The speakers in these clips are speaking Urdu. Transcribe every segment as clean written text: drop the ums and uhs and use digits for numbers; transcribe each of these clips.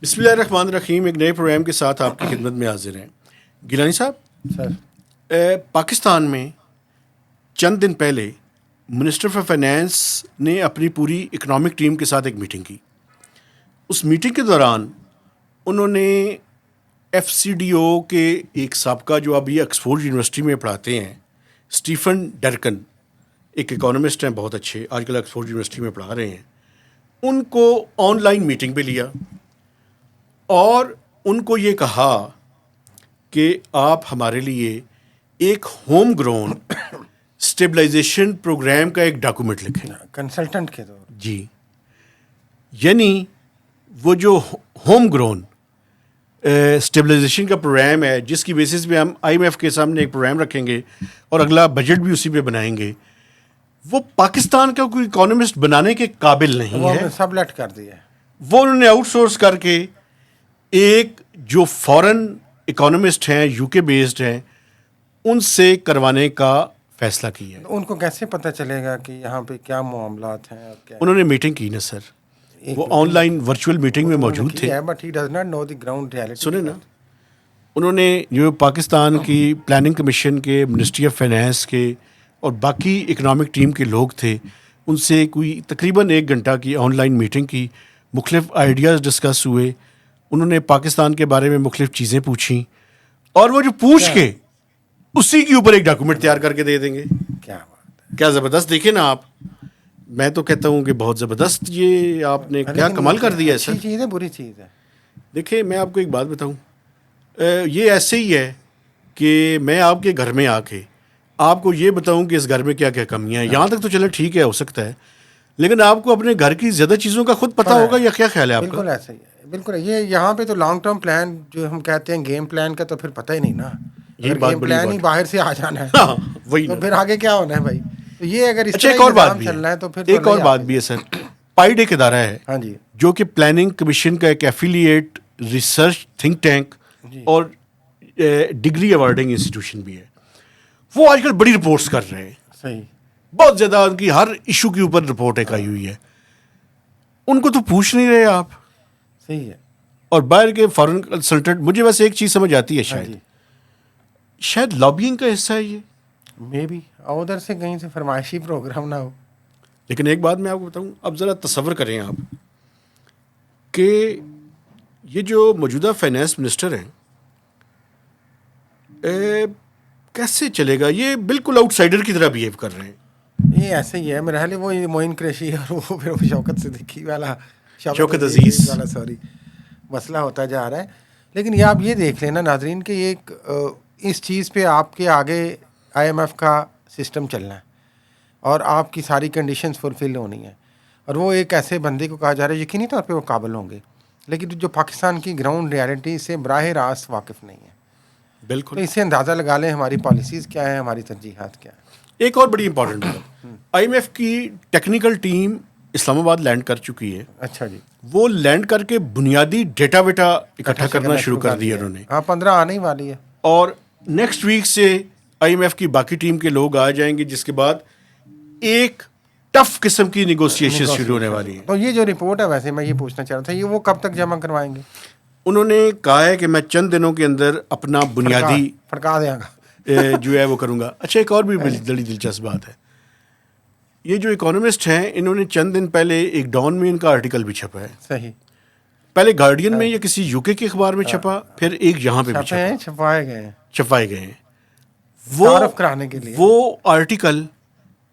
بسم اللہ الرحمن الرحیم. ایک نئے پروگرام کے ساتھ آپ کی خدمت میں حاضر ہیں. گیلانی صاحب سر، پاکستان میں چند دن پہلے منسٹر فار فائنینس نے اپنی پوری اکنامک ٹیم کے ساتھ ایک میٹنگ کی. اس میٹنگ کے دوران انہوں نے ایف سی ڈی او کے ایک سابقہ جو ابھی آکسفورڈ یونیورسٹی میں پڑھاتے ہیں اسٹیفن ڈرکن، ایک اکانومسٹ ہیں بہت اچھے، آج کل آکسفورڈ یونیورسٹی میں پڑھا رہے ہیں، ان کو آن لائن میٹنگ پہ لیا اور ان کو یہ کہا کہ آپ ہمارے لیے ایک ہوم گرون اسٹیبلائزیشن پروگرام کا ایک ڈاکومنٹ لکھیں. کنسلٹنٹ کے طور جی، یعنی وہ جو ہوم گرون اسٹیبلائزیشن کا پروگرام ہے جس کی بیسس پہ ہم آئی ایم ایف کے سامنے ایک پروگرام رکھیں گے اور اگلا بجٹ بھی اسی پہ بنائیں گے، وہ پاکستان کا کوئی اکانومسٹ بنانے کے قابل نہیں وہ ہے. سب لٹ کر دیا ہے. وہ انہوں نے آؤٹ سورس کر کے ایک جو فورن اکانومسٹ ہیں یو کے بیسڈ ہیں ان سے کروانے کا فیصلہ کیا ہے. ان کو کیسے پتہ چلے گا کہ یہاں پہ کیا معاملات ہیں اور کیا انہوں نے میٹنگ کی نا سر، وہ آن لائن ورچوئل میٹنگ میں موجود تھے. But he does not know the ground reality. سنیں نا، انہوں نے جو پاکستان کی پلاننگ کمیشن کے، منسٹری آف فائنینس کے اور باقی اکنامک ٹیم کے لوگ تھے، ان سے کوئی تقریباً 1 گھنٹہ کی آن لائن میٹنگ کی. مختلف آئیڈیاز ڈسکس ہوئے، انہوں نے پاکستان کے بارے میں مختلف چیزیں پوچھیں اور وہ جو پوچھ کے اسی کے اوپر ایک ڈاکومنٹ تیار کر کے دے دیں گے. کیا بات ہے. کیا زبردست! دیکھیں نا آپ، میں تو کہتا ہوں کہ بہت زبردست، یہ آپ نے کیا کمال کر دیا ہے سر. اچھی چیز ہے بری چیز ہے. دیکھیں میں آپ کو ایک بات بتاؤں، یہ ایسے ہی ہے کہ میں آپ کے گھر میں آ کے آپ کو یہ بتاؤں کہ اس گھر میں کیا کیا کمیاں ہیں. یہاں تک تو چلے ٹھیک ہے، ہو سکتا ہے، لیکن آپ کو اپنے گھر کی زیادہ چیزوں کا خود پتہ ہوگا یا کیا خیال ہے آپ کا؟ بالکل ایسا ہی ہے، بالکل. یہ یہاں پہ تو لانگ ٹرم پلان جو ہم کہتے ہیں گیم پلان کا تو پھر پتہ ہی نہیں نا. یہ بات گیم بڑی پلان ہی باہر سے آ جانا ہے ہاں وہی تو نا. پھر آگے کیا ہونا ہے بھائی. تو یہ اگر اس اچھا طرح ایک اور بات نظام بھی چل رہا ہے تو پھر ہے، ایک اور بات بھی ہے سر. پائڈ ایک ادارہ ہے ہاں جی جو کہ پلاننگ کمیشن کا ایک ایفیلیٹ ریسرچ تھنک ٹینک اور ڈگری ایوارڈنگ انسٹیٹیوشن بھی ہے. وہ آج کل بڑی رپورٹس کر رہے ہیں، صحیح. بہت زیادہ ان کی ہر ایشو کے اوپر رپورٹ ایک آئی ہوئی ہے. ان کو تو پوچھ نہیں رہے آپ. صحیح ہے. اور باہر کے فارن کنسلٹنٹ، مجھے ویسے ایک چیز سمجھ آتی ہے، ہاں جی شاید لابینگ کا حصہ ہے یہ. مے بی ادھر سے کہیں سے فرمائشی پروگرام نہ ہو. لیکن ایک بات میں آپ کو بتاؤں، اب ذرا تصور کریں آپ کہ یہ جو موجودہ فائنینس منسٹر ہیں کیسے چلے گا؟ یہ بالکل آؤٹ سائڈر کی طرح بیہیو کر رہے ہیں. یہ ایسے ہی ہے. میرے خیال ہے وہ معین قریشی اور وہ پھر وہ شوکت صدیقی والا شوکت عزیز والا مسئلہ ہوتا جا رہا ہے. لیکن یہ آپ یہ دیکھ لینا ناظرین کہ ایک اس چیز پہ آپ کے آگے آئی ایم ایف کا سسٹم چلنا ہے اور آپ کی ساری کنڈیشنز فلفل ہونی ہیں اور وہ ایک ایسے بندے کو کہا جا رہا ہے یقینی طور پہ وہ قابل ہوں گے، لیکن جو پاکستان کی گراؤنڈ ریالٹی سے براہ راست واقف نہیں ہے. بالکل. تو اس سے اندازہ لگا لیں ہماری پالیسیز کیا ہیں، ہماری ترجیحات کیا ہیں. ایک اور بڑی امپورٹنٹ بات، آئی ایم ایف کی ٹیکنیکل ٹیم اسلام آباد لینڈ کر چکی ہے. اچھا جی. وہ لینڈ کر کے بنیادی ڈیٹا ویٹا اکٹھا کرنا شروع کر دیا انہوں نے. ہاں 15 آنے ہی والی ہے. اور نیکسٹ ویک سے آئی ایم ایف کی باقی ٹیم کے لوگ آ جائیں گے، جس کے بعد ایک ٹف قسم کی نیگوسیشن شروع ہونے والی ہیں. تو یہ جو رپورٹ ہے، ویسے میں یہ پوچھنا چاہ رہا تھا، یہ وہ کب تک جمع کروائیں گے؟ انہوں نے کہا ہے کہ میں چند دنوں کے اندر اپنا بنیادی پھڑکا دیا گا جو ہے وہ کروں گا. اچھا ایک اور بھی بڑی دلچسپ بات ہے، یہ جو اکانومسٹ ہیں انہوں نے چند دن پہلے ایک ڈان میں ان کا آرٹیکل بھی چھپا ہے. صحیح. پہلے گارڈین میں یا کسی یو کے اخبار میں چھپا، پھر ایک یہاں پہ بھی چھپائے گئے ہیں تعارف کرانے کے لیے. وہ آرٹیکل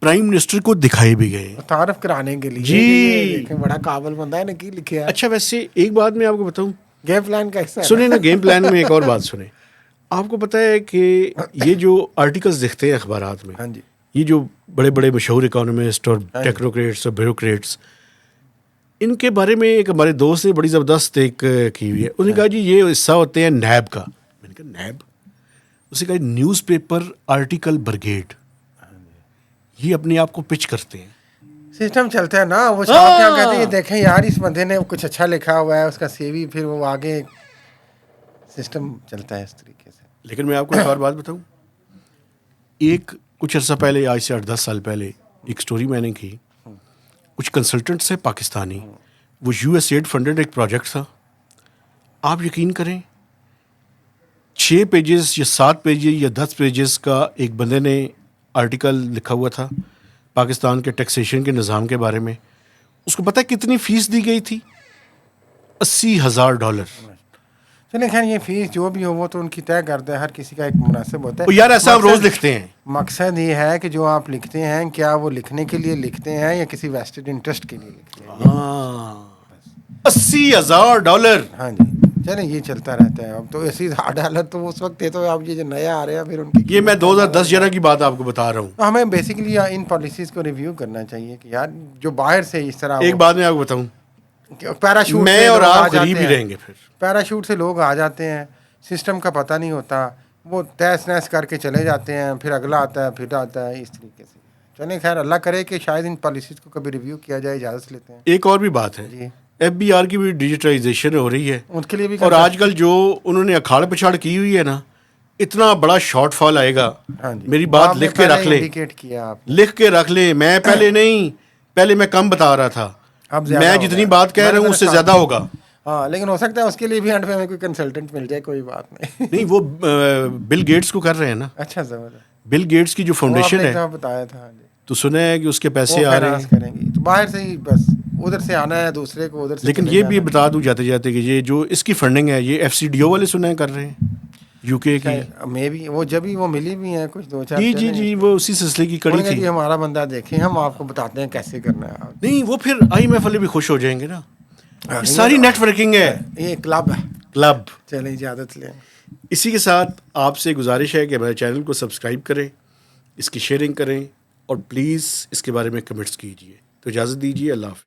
پرائم منسٹر کو دکھائے بھی گئے تعارف کرانے کے لیے. جی بڑا قابل بندہ ہے نا، کی لکھے. اچھا ویسے ایک بات میں آپ کو بتاؤں، گیم پلان کا حصہ سنیں نا، گیم پلان میں ایک اور بات سنیں. آپ کو پتہ ہے کہ یہ جو آرٹیکلز دکھتے ہیں اخبارات میں، ہاں جی، یہ جو بڑے بڑے مشہور اکانومسٹ اور ٹیکنوکریٹس اور بیوروکریٹس، ان کے بارے میں ایک ہمارے دوست نے بڑی زبردست ایک کی ہوئی ہے. انہوں نے کہا جی یہ حصہ ہوتے ہیں نیب کا. میں نے کہا نیب؟ اسے کہا نیوز پیپر آرٹیکل برگیڈ. یہ اپنے آپ کو پچ کرتے ہیں. سسٹم چلتا ہے نا. وہ صاحب کیا کہتے ہیں، یہ دیکھیں یار اس بندے نے کچھ اچھا لکھا ہوا ہے، اس کا سی وی، پھر وہ آگے سسٹم چلتا ہے اس طریقے سے. لیکن میں آپ کو ایک اور بات بتاؤں، ایک کچھ عرصہ پہلے، آج سے 8-10 سال پہلے ایک سٹوری میں نے کی. کچھ کنسلٹنٹس ہیں پاکستانی، وہ یو ایس ایڈ فنڈڈ ایک پروجیکٹ تھا، آپ یقین کریں 6 پیجز یا 7 پیجز یا 10 پیجز کا ایک بندے نے آرٹیکل لکھا ہوا تھا پاکستان کے ٹیکسیشن کے نظام کے بارے میں. اس کو پتہ ہے کتنی فیس دی گئی تھی؟ $80,000. چلیں خیر یہ فیس جو بھی ہو وہ تو ان کی طے کرتے ہیں, ہر کسی کا ایک مناسب ہوتا ہے. یار ایسا ہم روز لکھتے ہیں. مقصد یہ ہے کہ جو آپ لکھتے ہیں کیا وہ لکھنے کے لیے لکھتے ہیں یا کسی ویسٹڈ انٹرسٹ کے لیے لکھتے ہیں. ہاں $80,000. ہاں جی چلیں یہ چلتا رہتا ہے. اب تو $80,000 تو اس وقت ہے تو اب یہ جو نیا آ رہے ہیں پھر ان کی یہ میں 2010-11 کی بات آپ کو بتا رہا ہوں. ہمیں بیسیکلی ان پالیسیز کو ریویو کرنا چاہیے کہ یار جو باہر سے اس طرح ایک بات میں آپ کو بتاؤں, پیراشوٹ میں اور آپ غریب ہی رہیں گے. پھر پیراشوٹ سے لوگ آ جاتے ہیں, سسٹم کا پتہ نہیں ہوتا, وہ تیس نیس کر کے چلے جاتے ہیں, پھر اگلا آتا ہے پھر آتا ہے اس طریقے سے. چلیں خیر اللہ کرے کہ شاید ان پالیسیز کو کبھی ریویو کیا جائے, اجازت لیتے ہیں. ایک اور بھی بات ہے, جی FBR کی بھی ڈیجیٹائزیشن ہو رہی ہے ان کے لیے بھی اور آج کل جو انہوں نے اکھاڑ پچھاڑ کی ہوئی ہے نا, اتنا بڑا شارٹ فال آئے گا. ہاں جی میری بات لکھ کے رکھ لیں, انڈیکیٹ کیا آپ لکھ کے رکھ لیں. میں پہلے نہیں, پہلے میں کم بتا رہا تھا, اب میں جتنی بات کہہ رہا ہوں اس سے زیادہ ہوگا. ہاں لیکن ہو سکتا ہے اس کے لیے بھی اینڈ پہ ہمیں کوئی کنسلٹنٹ مل جائے, کوئی بات نہیں. نہیں وہ بل گیٹس کو کر رہے ہیں نا. اچھا زبردست. بل گیٹس کی جو فاؤنڈیشن ہے بتایا تھا تو سنا ہے کہ اس کے پیسے وہ آ رہے فائنانس ہیں, کریں گی تو باہر سے ہی بس ادھر سے آنا ہے دوسرے کو ادھر سے. لیکن یہ بھی بتا دوں جاتے جاتے کہ یہ جو اس کی فنڈنگ ہے یہ FCDO والے سنا ہے کر رہے ہیں UK کی. میں بھی وہ جب ہی وہ ملی بھی ہیں کچھ 2-4. جی وہ اسی سلسلے کی کڑی تھی. ہمارا بندہ دیکھیں ہم آپ کو بتاتے ہیں کیسے کرنا ہے. نہیں وہ پھر IMF والے بھی خوش ہو جائیں گے نا, یہ ساری نیٹ ورکنگ ہے, یہ کلب ہے. کلب. چلیں اجازت لیں. اسی کے ساتھ آپ سے گزارش ہے کہ ہمارے چینل کو سبسکرائب کریں, اس کی شیئرنگ کریں اور پلیز اس کے بارے میں کمنٹس کیجیے. تو اجازت دیجیے, اللہ حافظ.